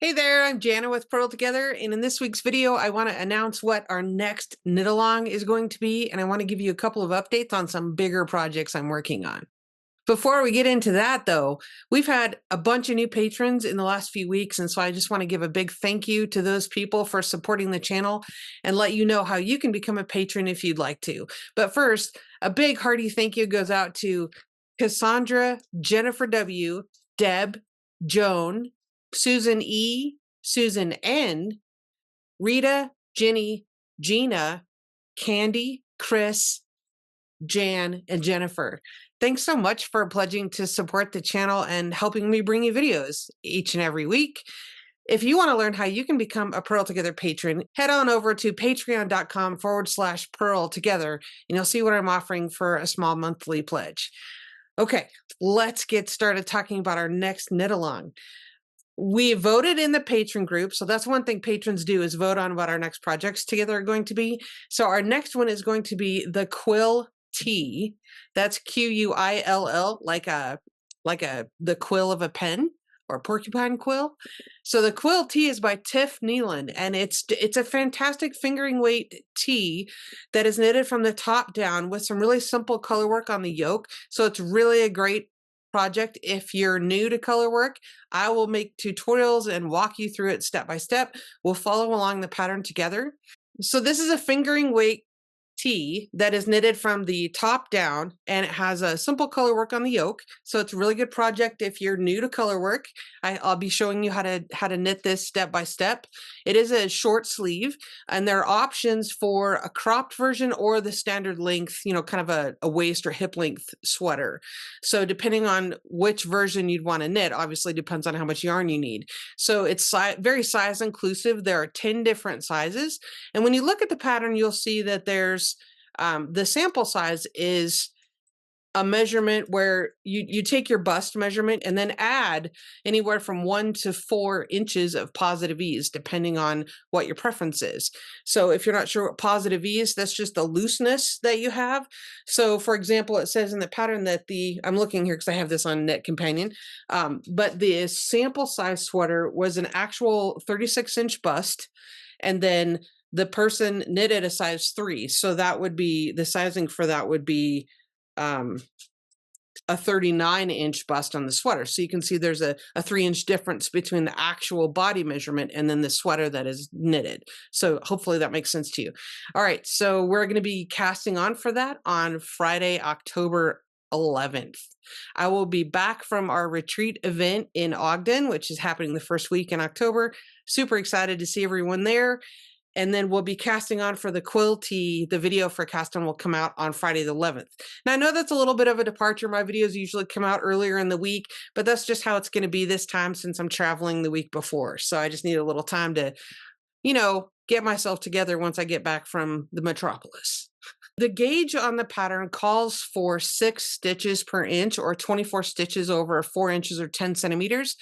Hey there, I'm Jana with Purl Together, and in this week's video, I want to announce what our next knit along is going to be, and I want to give you a couple of updates on some bigger projects I'm working on. Before we get into that, though, we've had a bunch of new patrons in the last few weeks, and so I just want to give a big thank you to those people for supporting the channel and let you know how you can become a patron if you'd like to. But first, a big hearty thank you goes out to Cassandra, Jennifer W., Deb, Joan, Susan E., Susan N., Rita, Jenny, Gina, Candy, Chris, Jan, and Jennifer. Thanks so much for pledging to support the channel and helping me bring you videos each and every week. If you want to learn how you can become a Purl Together patron, head on over to patreon.com/Purl Together, and you'll see what I'm offering for a small monthly pledge. Okay, let's get started talking about our next knit along. We voted in the patron group. So that's one thing patrons do, is vote on what our next projects together are going to be. So our next one is going to be the Quill Tee. That's Quill, like the quill of a pen or porcupine quill. So the Quill Tee is by Tif Neilan, and it's a fantastic fingering weight tee that is knitted from the top down with some really simple color work on the yoke. So it's really a great project if you're new to color work. I will make tutorials and walk you through it step by step. We'll follow along the pattern together. So this is a fingering weight tee that is knitted from the top down, and it has a simple color work on the yoke. So it's a really good project if you're new to color work. I'll be showing you how to knit this step by step. It is a short sleeve, and there are options for a cropped version or the standard length, kind of a waist or hip length sweater. So depending on which version you'd want to knit, obviously depends on how much yarn you need. So it's very size inclusive. There are 10 different sizes. And when you look at the pattern, you'll see that there's the sample size is a measurement where you take your bust measurement and then add anywhere from 1 to 4 inches of positive ease, depending on what your preference is. So if you're not sure what positive ease, that's just the looseness that you have. So for example, it says in the pattern that I'm looking here because I have this on Knit Companion, but the sample size sweater was an actual 36-inch bust, and then the person knitted a size 3. So that would be, the sizing for that would be a 39-inch bust on the sweater. So you can see there's a 3-inch difference between the actual body measurement and then the sweater that is knitted. So hopefully that makes sense to you. All right, so we're going to be casting on for that on Friday, October 11th. I will be back from our retreat event in Ogden, which is happening the first week in October. Super excited to see everyone there. And then we'll be casting on for the Quill Tee. The video for cast on will come out on Friday the 11th. Now, I know that's a little bit of a departure. My videos usually come out earlier in the week, but that's just how it's going to be this time since I'm traveling the week before. So I just need a little time to, get myself together once I get back from the metropolis. The gauge on the pattern calls for 6 stitches per inch, or 24 stitches over 4 inches or 10 centimeters.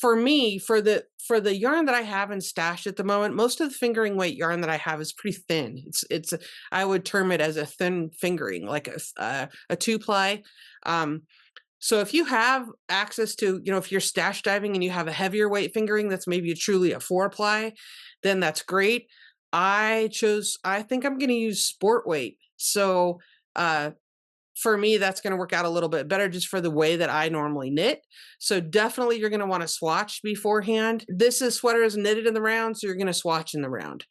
For me, for the yarn that I have in stash at the moment, most of the fingering weight yarn that I have is pretty thin. It's I would term it as a thin fingering, like a 2-ply. So if you have access to, if you're stash diving and you have a heavier weight fingering that's maybe truly a 4-ply, then that's great. I think I'm going to use sport weight. So for me, that's going to work out a little bit better just for the way that I normally knit. So definitely you're going to want to swatch beforehand. This sweater is knitted in the round, so you're going to swatch in the round.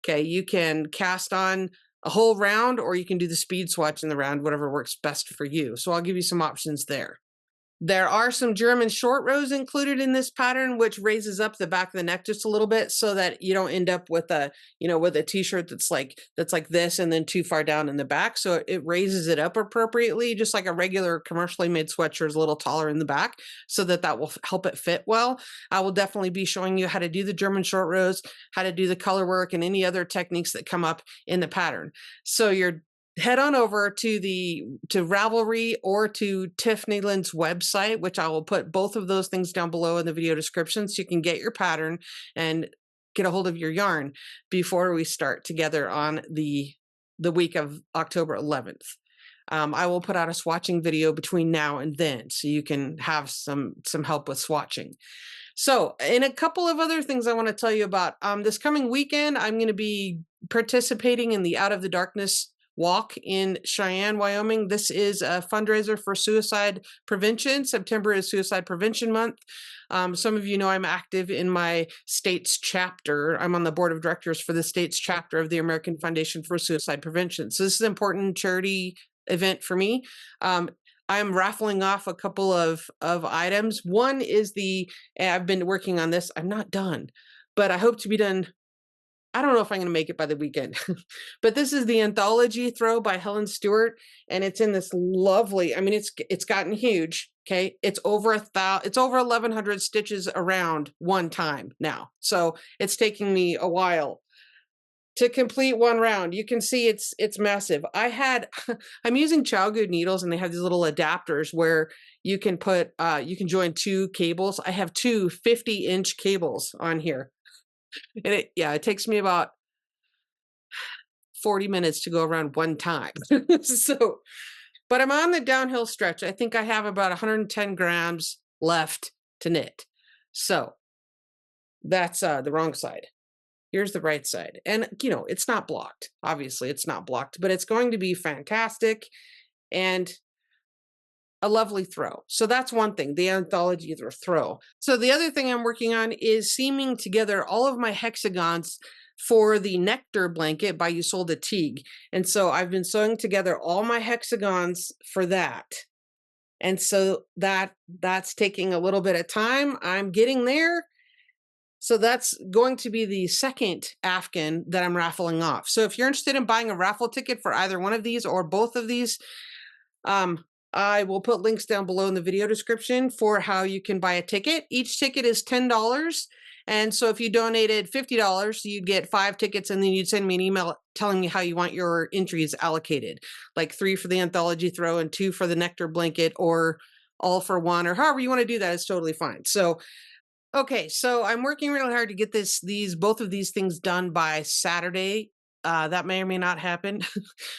Okay, you can cast on a whole round, or you can do the speed swatch in the round, whatever works best for you. So I'll give you some options there. There are some German short rows included in this pattern, which raises up the back of the neck just a little bit so that you don't end up with a, with a t-shirt that's like this and then too far down in the back. So it raises it up appropriately, just like a regular commercially made sweatshirt is a little taller in the back, so that will help it fit well. I will definitely be showing you how to do the German short rows, how to do the color work, and any other techniques that come up in the pattern. So head on over to Ravelry or to Tif Neilan's website, which I will put both of those things down below in the video description, so you can get your pattern and get a hold of your yarn before we start together on the week of October 11th. I will put out a swatching video between now and then, so you can have some help with swatching. So, and a couple of other things I want to tell you about. This coming weekend, I'm going to be participating in the Out of the Darkness walk in Cheyenne, Wyoming. This is a fundraiser for suicide prevention. September is Suicide Prevention Month. Some of you know I'm active in my state's chapter. I'm on the board of directors for the state's chapter of the American Foundation for Suicide Prevention. So this is an important charity event for me. I'm raffling off a couple of items. One is I've been working on this. I'm not done, but I hope to be done. I don't know if I'm going to make it by the weekend, but this is the Anthology Throw by Helen Stewart, and it's in this lovely. I mean, it's gotten huge. Okay, it's over 1,100 stitches around one time now, so it's taking me a while to complete one round. You can see it's massive. I'm using ChowGoo needles, and they have these little adapters where you can you can join two cables. I have two 50-inch cables on here. And it takes me about 40 minutes to go around one time. So, but I'm on the downhill stretch. I think I have about 110 grams left to knit. So that's the wrong side. Here's the right side. And, it's not blocked. Obviously, it's not blocked, but it's going to be fantastic and a lovely throw. So that's one thing, the Anthology Throw. So the other thing I'm working on is seaming together all of my hexagons for the Nectar Blanket by Isolde Teague. And so I've been sewing together all my hexagons for that. And so that's taking a little bit of time. I'm getting there. So that's going to be the second Afghan that I'm raffling off. So if you're interested in buying a raffle ticket for either one of these or both of these, I will put links down below in the video description for how you can buy a ticket. Each ticket is $10. And so if you donated $50, you'd get 5 tickets, and then you'd send me an email telling me how you want your entries allocated, like 3 for the Anthology Throw and 2 for the Nectar Blanket, or all for one, or however you want to do that is totally fine. So, okay, so I'm working really hard to get both of these things done by Saturday. That may or may not happen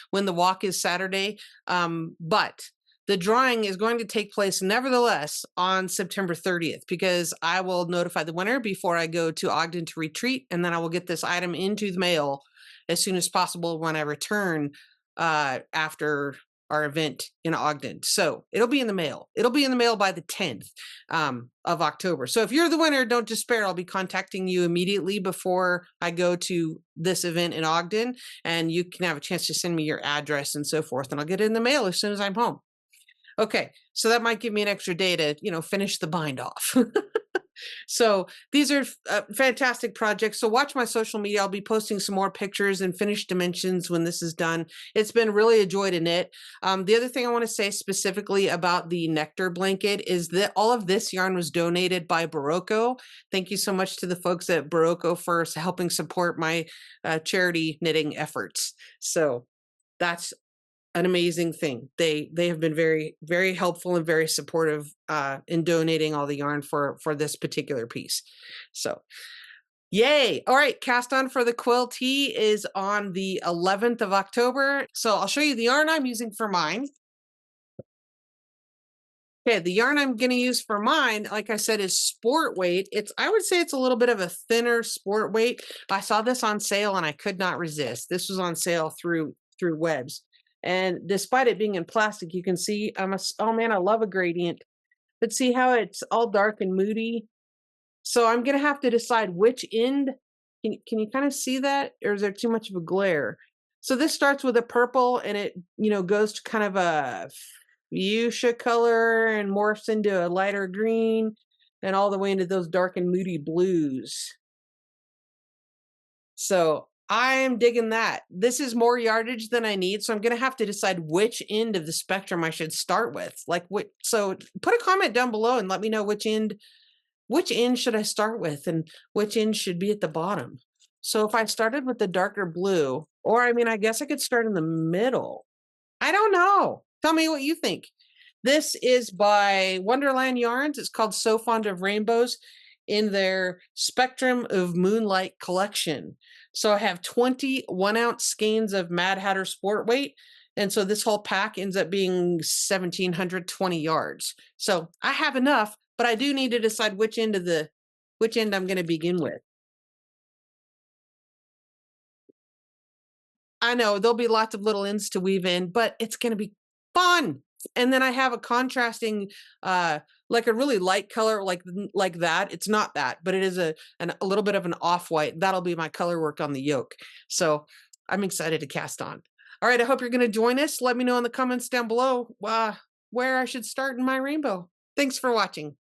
when the walk is Saturday. But the drawing is going to take place nevertheless on September 30th, because I will notify the winner before I go to Ogden to retreat, and then I will get this item into the mail as soon as possible when I return after our event in Ogden. So it'll be in the mail. It'll be in the mail by the 10th of October. So if you're the winner, don't despair. I'll be contacting you immediately before I go to this event in Ogden, and you can have a chance to send me your address and so forth, and I'll get it in the mail as soon as I'm home. Okay, so that might give me an extra day to, finish the bind off. So these are fantastic projects. So watch my social media. I'll be posting some more pictures and finished dimensions when this is done. It's been really a joy to knit. The other thing I want to say specifically about the Nectar Blanket is that all of this yarn was donated by Barocco. Thank you so much to the folks at Barocco for helping support my charity knitting efforts. So that's an amazing thing. They have been very, very helpful and very supportive in donating all the yarn for this particular piece. So yay. All right, cast on for the Quill Tee is on the 11th of October. So I'll show you the yarn I'm using for mine. Okay, the yarn I'm going to use for mine, like I said, is sport weight. I would say it's a little bit of a thinner sport weight. I saw this on sale and I could not resist. This was on sale through Webs. And despite it being in plastic, you can see oh man, I love a gradient. But see how it's all dark and moody? So I'm going to have to decide which end. Can you kind of see that? Or is there too much of a glare? So this starts with a purple, and it, goes to kind of a fuchsia color and morphs into a lighter green and all the way into those dark and moody blues. So I'm digging that. This is more yardage than I need, so I'm going to have to decide which end of the spectrum I should start with. So put a comment down below and let me know which end should I start with and which end should be at the bottom. So if I started with the darker blue, or I guess I could start in the middle. I don't know. Tell me what you think. This is by Wonderland Yarns. It's called So Fond of Rainbows in their Spectrum of Moonlight collection. So I have 20 1-ounce skeins of Mad Hatter sport weight. And so this whole pack ends up being 1,720 yards. So I have enough, but I do need to decide which end of the which end I'm going to begin with. I know there'll be lots of little ends to weave in, but it's going to be fun. And then I have a contrasting, like a really light color, like that. It's not that, but it is a little bit of an off white. That'll be my color work on the yoke. So I'm excited to cast on. All right, I hope you're going to join us. Let me know in the comments down below where I should start in my rainbow. Thanks for watching.